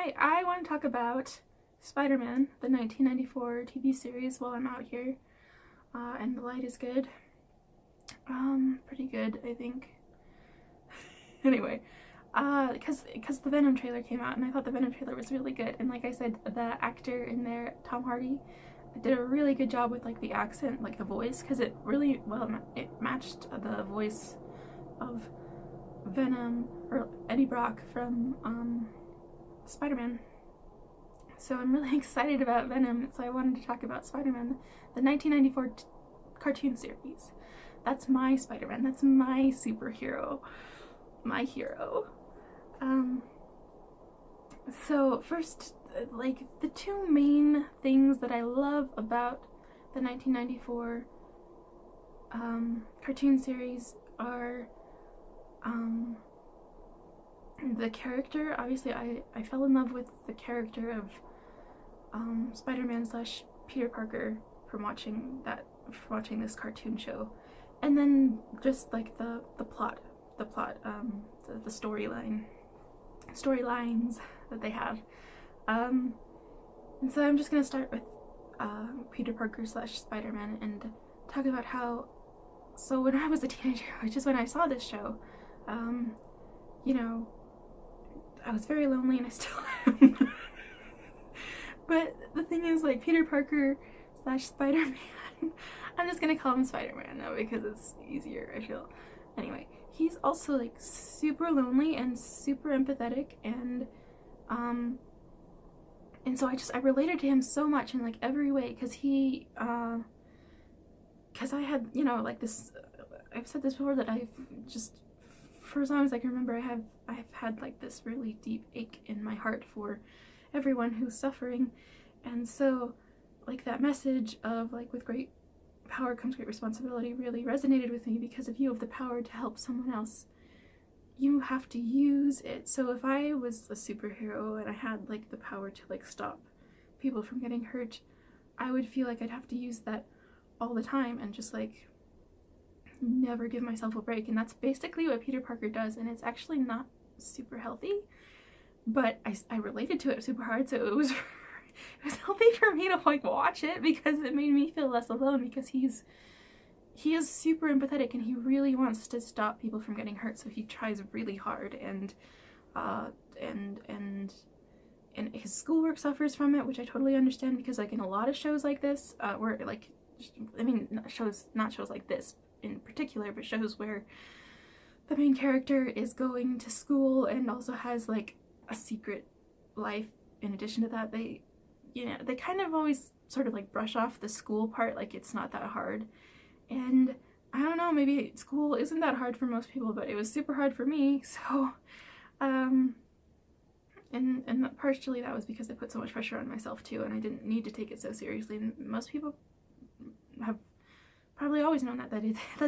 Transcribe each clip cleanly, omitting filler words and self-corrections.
Hi, I want to talk about Spider-Man, the 1994 TV series while I'm out here, and the light is good. Pretty good, I think. Anyway, because the Venom trailer came out, and I thought the Venom trailer was really good, and like I said, the actor in there, Tom Hardy, did a really good job with like the accent, like the voice, because it really, well, it matched the voice of Venom, or Eddie Brock from, Spider-Man. So I'm really excited about Venom, so I wanted to talk about Spider-Man, the 1994 cartoon series. That's my Spider-Man, that's my superhero, my hero. So first, like, the two main things that I love about the 1994 cartoon series are the character. Obviously, I fell in love with the character of Spider-Man slash Peter Parker from watching this cartoon show, and then just like the storylines that they have. And so I'm just gonna start with Peter Parker slash Spider-Man and talk about how. So when I was a teenager, which is when I saw this show, you know, I was very lonely, and I still am. But the thing is, like, Peter Parker slash Spider-Man, I'm just gonna call him Spider-Man now because it's easier, I feel. Anyway, he's also like super lonely and super empathetic, and so I related to him so much in like every way, because I had, you know, like this, I've said this before, that I've just, for as long as I can remember, I've had like this really deep ache in my heart for everyone who's suffering. And so like that message of like, with great power comes great responsibility, really resonated with me, because if you have the power to help someone else, you have to use it. So if I was a superhero and I had like the power to like stop people from getting hurt, I would feel like I'd have to use that all the time and just like never give myself a break. And that's basically what Peter Parker does, and it's actually not super healthy, but I related to it super hard, so it was healthy for me to like watch it, because it made me feel less alone, because he is super empathetic, and he really wants to stop people from getting hurt, so he tries really hard, and his schoolwork suffers from it, which I totally understand, because like in a lot of shows like this, where like, I mean, not shows like this in particular, but shows where the main character is going to school and also has like a secret life in addition to that, they kind of always sort of like brush off the school part, like it's not that hard. And I don't know, maybe school isn't that hard for most people, but it was super hard for me. So and partially that was because I put so much pressure on myself too, and I didn't need to take it so seriously. And most people have probably always known that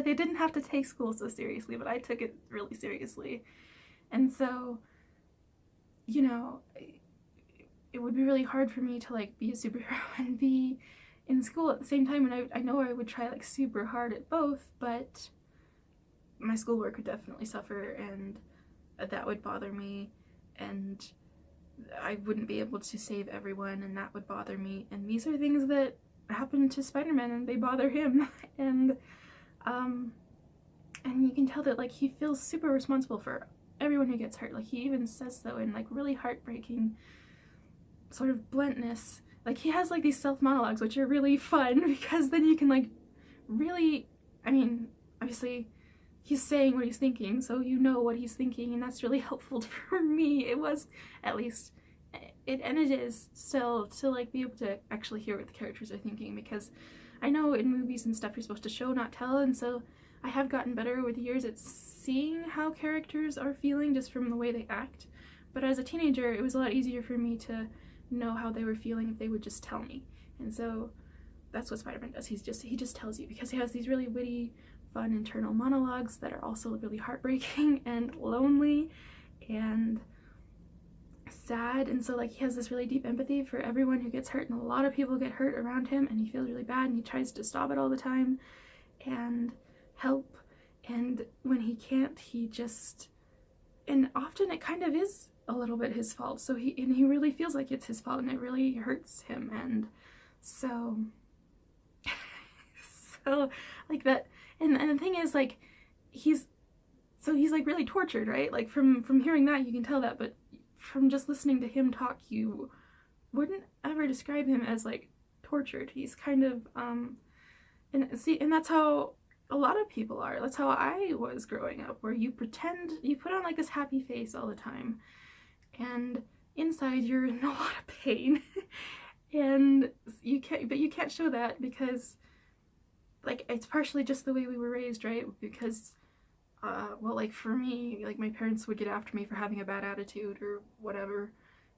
they didn't have to take school so seriously, but I took it really seriously. And so, you know, it would be really hard for me to like be a superhero and be in school at the same time, and I know I would try like super hard at both, but my schoolwork would definitely suffer, and that would bother me, and I wouldn't be able to save everyone, and that would bother me. And these are things that happen to Spider-Man, and they bother him. And you can tell that like he feels super responsible for everyone who gets hurt. Like he even says so in like really heartbreaking sort of bluntness. Like he has like these self-monologues, which are really fun, because then you can like really, I mean, obviously he's saying what he's thinking, so you know what he's thinking, and that's really helpful for me. It was, at least, and it is still, to like be able to actually hear what the characters are thinking, because I know in movies and stuff you're supposed to show, not tell, and so I have gotten better with the years at seeing how characters are feeling just from the way they act. But as a teenager, it was a lot easier for me to know how they were feeling if they would just tell me. And so that's what Spider-Man does. He just tells you, because he has these really witty, fun internal monologues that are also really heartbreaking and lonely and sad. And so like he has this really deep empathy for everyone who gets hurt, and a lot of people get hurt around him, and he feels really bad, and he tries to stop it all the time and help. And when he can't, he just, and often it kind of is a little bit his fault. So he really feels like it's his fault, and it really hurts him. And so so like that, and the thing is, like, he's like really tortured, right? Like from hearing that you can tell that, but from just listening to him talk, you wouldn't ever describe him as like tortured. He's kind of and that's how a lot of people are. That's how I was growing up, where you pretend, you put on like this happy face all the time, and inside you're in a lot of pain. And you can't show that because, like, it's partially just the way we were raised, right? Because well, like for me, like my parents would get after me for having a bad attitude or whatever,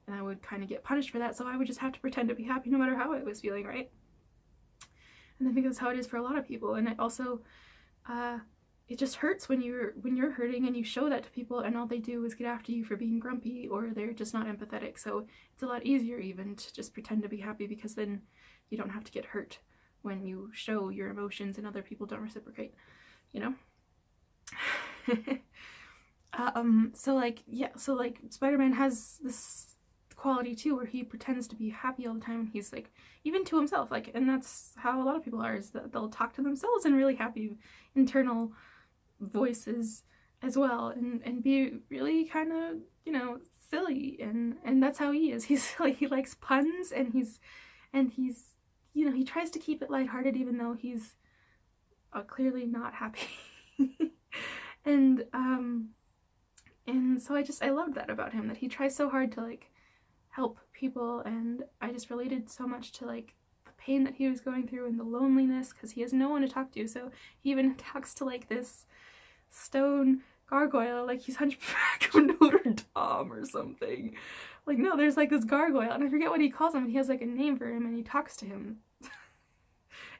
and I would kind of get punished for that, so I would just have to pretend to be happy no matter how I was feeling, right? And I think that's how it is for a lot of people. And it also, it just hurts when you're hurting and you show that to people, and all they do is get after you for being grumpy, or they're just not empathetic. So it's a lot easier even to just pretend to be happy, because then you don't have to get hurt when you show your emotions and other people don't reciprocate, you know? So like, yeah, so like Spider-Man has this quality too, where he pretends to be happy all the time, and he's like, even to himself, like, and that's how a lot of people are, is that they'll talk to themselves in really happy internal voices as well, and be really kind of, you know, silly, and that's how he is. He's like, he likes puns, and he's you know, he tries to keep it lighthearted even though he's clearly not happy. And so I loved that about him, that he tries so hard to like help people, and I just related so much to like the pain that he was going through and the loneliness, because he has no one to talk to. So he even talks to like this stone gargoyle, like he's Hunchback of Notre Dame or something. Like, no, there's like this gargoyle, and I forget what he calls him, and he has like a name for him, and he talks to him.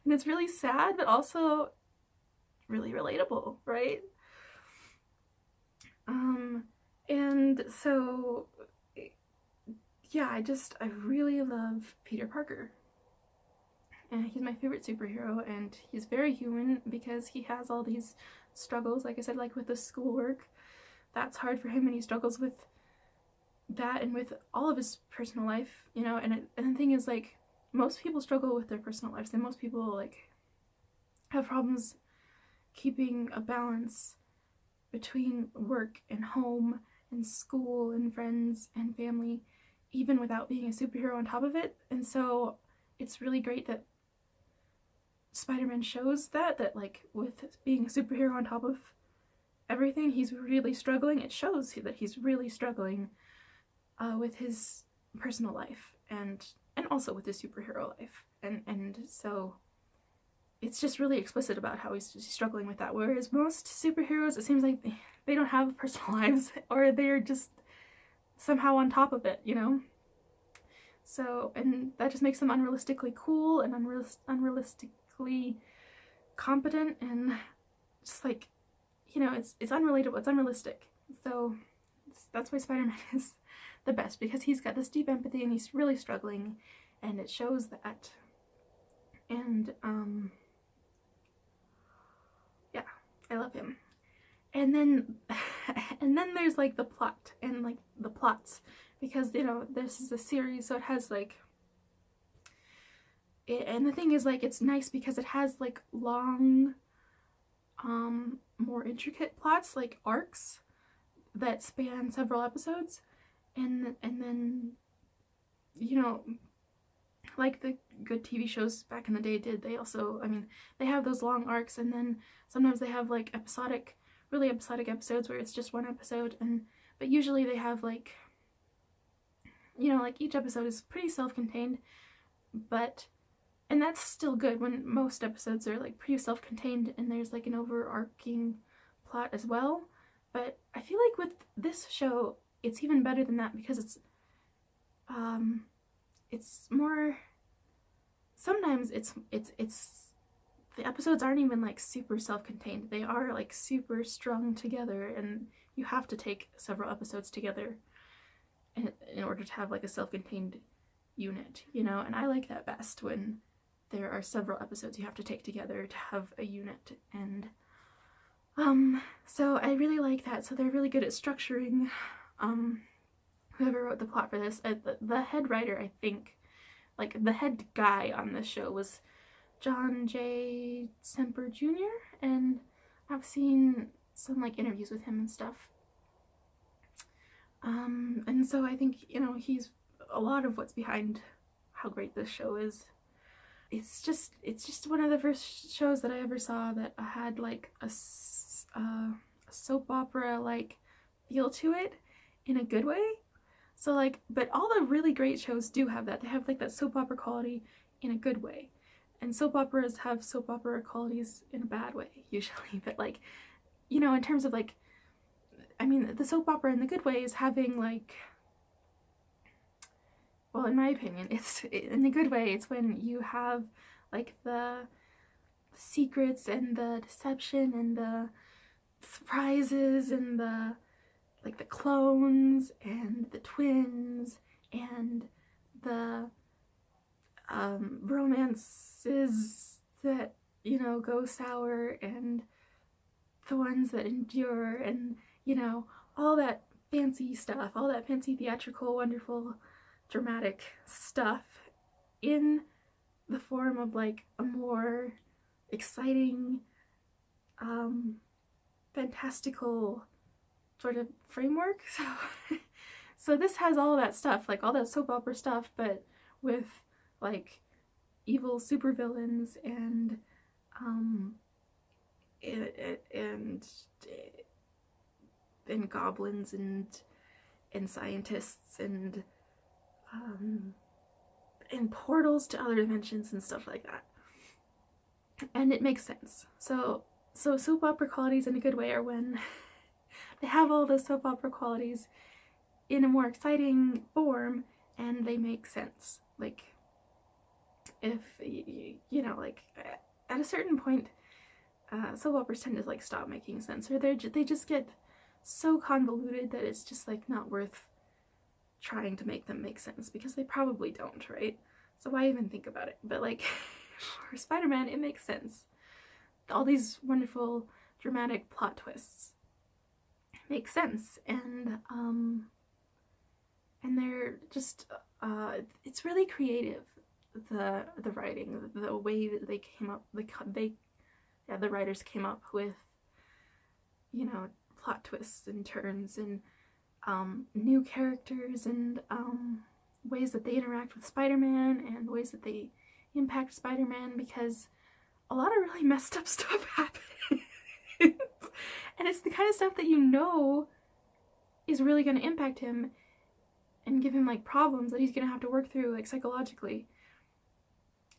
And it's really sad, but also really relatable, right? And so, yeah, I really love Peter Parker. And he's my favorite superhero, and he's very human because he has all these struggles, like I said, like with the schoolwork. That's hard for him, and he struggles with that and with all of his personal life, you know, and the thing is, like, most people struggle with their personal lives, and most people, like, have problems keeping a balance between work and home and school and friends and family, even without being a superhero on top of it. And so it's really great that Spider-Man shows that like with being a superhero on top of everything, he's really struggling. It shows that he's really struggling with his personal life and also with his superhero life. And so it's just really explicit about how he's struggling with that. Whereas most superheroes, it seems like they don't have personal lives, or they're just somehow on top of it, you know? So, and that just makes them unrealistically cool and unrealistically competent, and just like, you know, it's unrelatable, it's unrealistic. So that's why Spider-Man is the best, because he's got this deep empathy and he's really struggling, and it shows that. And yeah, I love him. And then there's like the plot and like the plots, because, you know, this is a series, so it has like and the thing is, like, it's nice because it has like long more intricate plots, like arcs that span several episodes, and then, you know, like the good TV shows back in the day did, they also, I mean, they have those long arcs, and then sometimes they have like really episodic episodes where it's just one episode, but usually they have like, you know, like each episode is pretty self-contained, and that's still good when most episodes are like pretty self-contained and there's like an overarching plot as well. But I feel like with this show, it's even better than that, because it's more, sometimes it's the episodes aren't even like super self-contained. They are like super strung together, and you have to take several episodes together in order to have like a self-contained unit, you know? And I like that best, when there are several episodes you have to take together to have a unit. And so I really like that. So they're really good at structuring whoever wrote the plot for this, the head writer, I think, like the head guy on this show was John J. Semper Jr., and I've seen some like interviews with him and stuff. And so I think, you know, he's a lot of what's behind how great this show is. It's just one of the first shows that I ever saw that had like a soap opera like feel to it in a good way. So like, but all the really great shows do have that. They have like that soap opera quality in a good way. And soap operas have soap opera qualities in a bad way usually. But like, you know, in terms of like, I mean, the soap opera in the good way is having like, well, in my opinion, it's in the good way. It's when you have like the secrets and the deception and the surprises and the like the clones and the twins and the romances that, you know, go sour and the ones that endure, and, you know, all that fancy stuff, all that fancy theatrical, wonderful, dramatic stuff in the form of like a more exciting, fantastical sort of framework. So this has all that stuff, like all that soap opera stuff, but with like evil supervillains and goblins and scientists and portals to other dimensions and stuff like that. And it makes sense. So soap opera qualities in a good way are when they have all those soap opera qualities in a more exciting form and they make sense. Like, if, you know, like, at a certain point, soap operas tend to, like, stop making sense, or they just get so convoluted that it's just, like, not worth trying to make them make sense, because they probably don't, right? So why even think about it? But, like, for Spider-Man, it makes sense. All these wonderful, dramatic plot twists make sense, and they're just, it's really creative. The writing, the way that they came up, the writers came up with, you know, plot twists and turns and new characters and ways that they interact with Spider-Man and ways that they impact Spider-Man, because a lot of really messed up stuff happens. And it's the kind of stuff that you know is really going to impact him and give him like problems that he's going to have to work through, like, psychologically.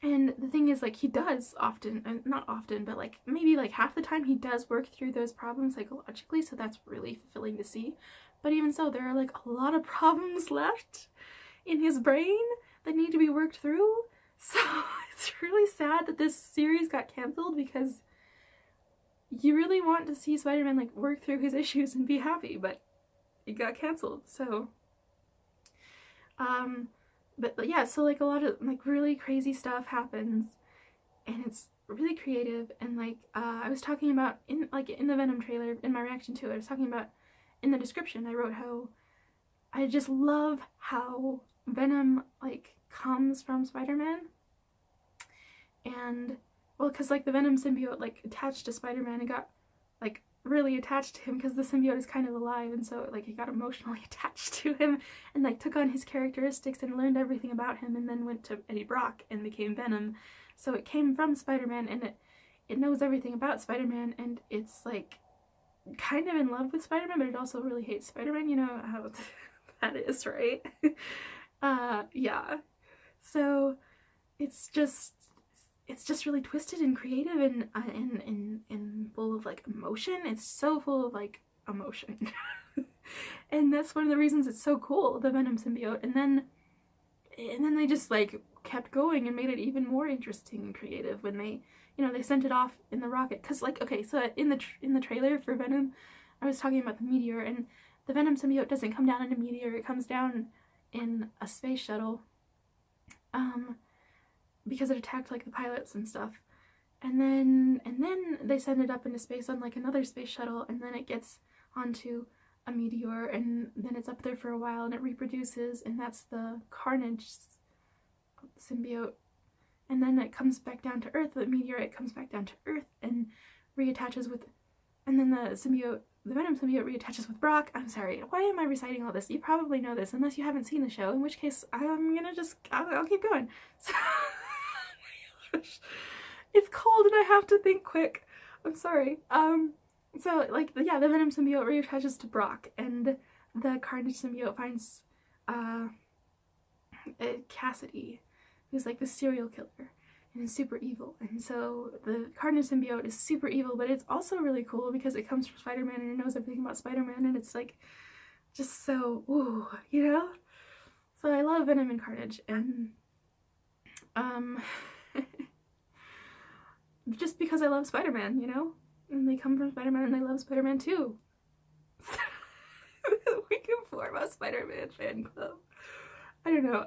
And the thing is, like, he does often, and not often, but like maybe like half the time he does work through those problems psychologically, so that's really fulfilling to see. But even so, there are like a lot of problems left in his brain that need to be worked through. So it's really sad that this series got cancelled, because you really want to see Spider-Man like work through his issues and be happy, but it got cancelled. So but yeah, so like a lot of like really crazy stuff happens, and it's really creative. And like I was talking about in the Venom trailer, in my reaction to it, I was talking about in the description, I wrote how I just love how Venom like comes from Spider-Man. And well, because like the Venom symbiote like attached to Spider-Man and got like really attached to him, because the symbiote is kind of alive, and so like it got emotionally attached to him and like took on his characteristics and learned everything about him, and then went to Eddie Brock and became Venom. So it came from Spider-Man, and it knows everything about Spider-Man, and it's like kind of in love with Spider-Man, but it also really hates Spider-Man. You know how that is, right? Yeah. So it's just really twisted and creative and full of like emotion. It's so full of like emotion. And that's one of the reasons it's so cool, the Venom symbiote. And then they just like kept going and made it even more interesting and creative when they, you know, they sent it off in the rocket. Cause like, okay, so in the trailer for Venom, I was talking about the meteor, and the Venom symbiote doesn't come down in a meteor, it comes down in a space shuttle. Because it attacked like the pilots and stuff, and then they send it up into space on like another space shuttle, and then it gets onto a meteor, and then it's up there for a while and it reproduces, and that's the Carnage symbiote. And then it comes back down to Earth, the meteorite comes back down to Earth and reattaches with, and then the Venom symbiote reattaches with Brock. I'm sorry, why am I reciting all this? You probably know this, unless you haven't seen the show, in which case I'm gonna just, I'll keep going. So, oh my gosh. It's cold and I have to think quick. I'm sorry. So, like, yeah, the Venom symbiote reattaches to Brock, and the Carnage symbiote finds, Cassidy, who's like the serial killer and is super evil. And so the Carnage symbiote is super evil, but it's also really cool because it comes from Spider-Man and it knows everything about Spider-Man, and it's like just so, ooh, you know? So I love Venom and Carnage, and just because I love Spider-Man, you know? And they come from Spider-Man and they love Spider-Man too. We can form a Spider-Man fan club. I don't know.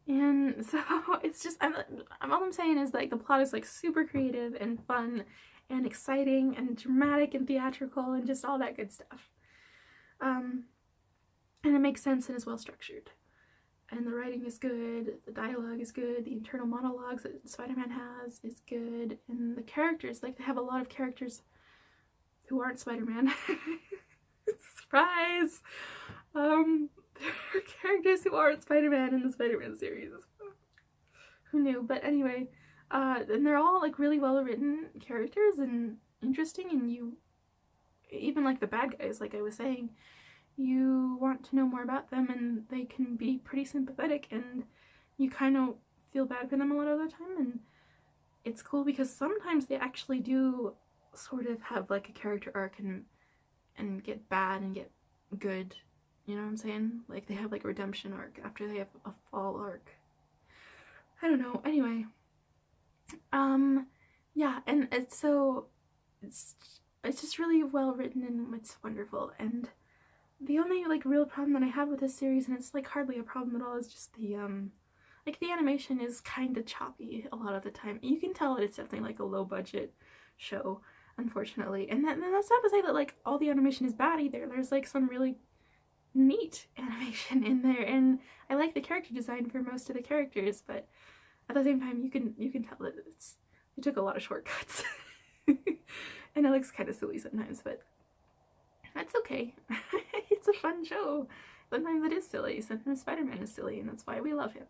And so it's just, all I'm saying is, like, the plot is like super creative and fun and exciting and dramatic and theatrical and just all that good stuff. And it makes sense and is well structured. And the writing is good, the dialogue is good, the internal monologues that Spider-Man has is good, and the characters, like, they have a lot of characters who aren't Spider-Man. Surprise! There are characters who aren't Spider-Man in the Spider-Man series. Who knew? But anyway, and they're all, like, really well written characters and interesting, and you, even like the bad guys, like I was saying, you want to know more about them, and they can be pretty sympathetic, and you kind of feel bad for them a lot of the time, and it's cool because sometimes they actually do sort of have like a character arc and get bad and get good, you know what I'm saying? Like, they have like a redemption arc after they have a fall arc. I don't know, anyway. Yeah, and it's just really well written and it's wonderful, and the only, like, real problem that I have with this series, and it's, like, hardly a problem at all, is just the, like, the animation is kind of choppy a lot of the time. You can tell that it's definitely, like, a low-budget show, unfortunately. And that's not to say that, like, all the animation is bad either. There's, like, some really neat animation in there, and I like the character design for most of the characters, but at the same time, you can tell that they took a lot of shortcuts. And it looks kind of silly sometimes, but that's okay. It's a fun show. Sometimes it is silly. Sometimes Spider-Man is silly, and that's why we love him.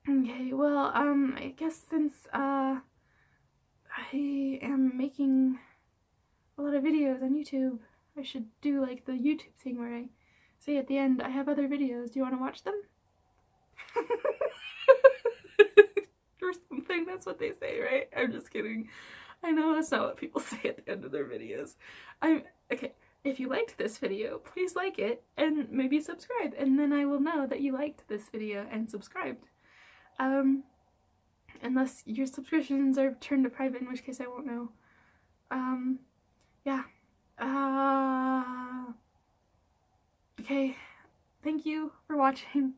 Okay, well, I guess since I am making a lot of videos on YouTube, I should do like the YouTube thing where I say at the end, I have other videos. Do you want to watch them? Or something. That's what they say, right? I'm just kidding. I know that's not what people say at the end of their videos. Okay, if you liked this video, please like it and maybe subscribe, and then I will know that you liked this video and subscribed. Unless your subscriptions are turned to private, in which case I won't know. Yeah. Okay, thank you for watching.